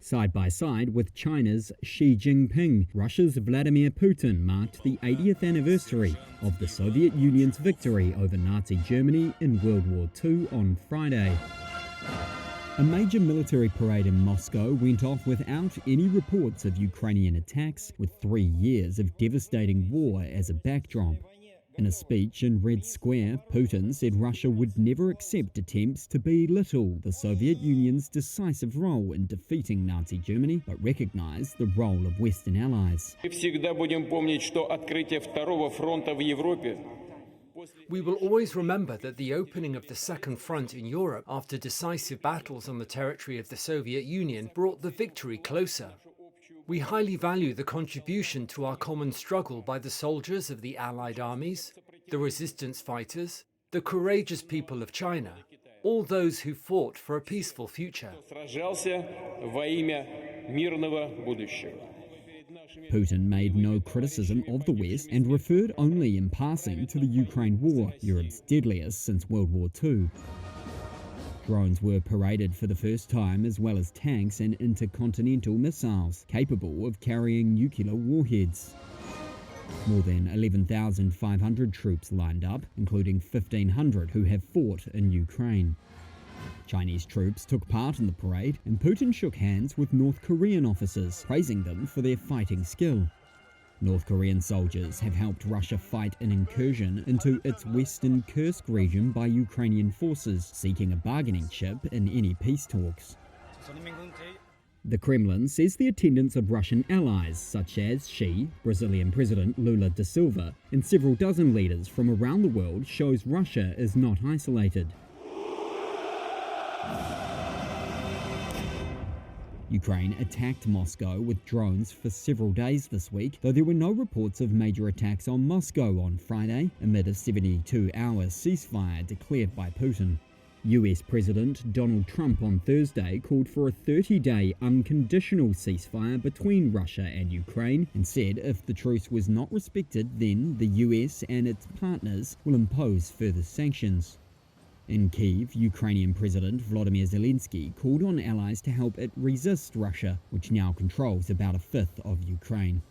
Side by side with China's Xi Jinping, Russia's Vladimir Putin marked the 80th anniversary of the Soviet Union's victory over Nazi Germany in World War II on Friday. A major military parade in Moscow went off without any reports of Ukrainian attacks, with 3 years of devastating war as a backdrop. In a speech in Red Square, Putin said Russia would never accept attempts to belittle the Soviet Union's decisive role in defeating Nazi Germany, but recognized the role of Western allies. We will always remember that the opening of the Second Front in Europe after decisive battles on the territory of the Soviet Union brought the victory closer. We highly value the contribution to our common struggle by the soldiers of the Allied armies, the resistance fighters, the courageous people of China, all those who fought for a peaceful future. Putin made no criticism of the West and referred only in passing to the Ukraine war, Europe's deadliest since World War II. Drones were paraded for the first time, as well as tanks and intercontinental missiles capable of carrying nuclear warheads. More than 11,500 troops lined up, including 1,500 who have fought in Ukraine. Chinese troops took part in the parade, and Putin shook hands with North Korean officers, praising them for their fighting skill. North Korean soldiers have helped Russia fight an incursion into its western Kursk region by Ukrainian forces, seeking a bargaining chip in any peace talks. The Kremlin says the attendance of Russian allies, such as Xi, Brazilian President Lula da Silva, and several dozen leaders from around the world shows Russia is not isolated. Ukraine attacked Moscow with drones for several days this week, though there were no reports of major attacks on Moscow on Friday, amid a 72-hour ceasefire declared by Putin. US President Donald Trump on Thursday called for a 30-day unconditional ceasefire between Russia and Ukraine and said if the truce was not respected, then the US and its partners will impose further sanctions. In Kyiv, Ukrainian President Volodymyr Zelensky called on allies to help it resist Russia, which now controls about a fifth of Ukraine.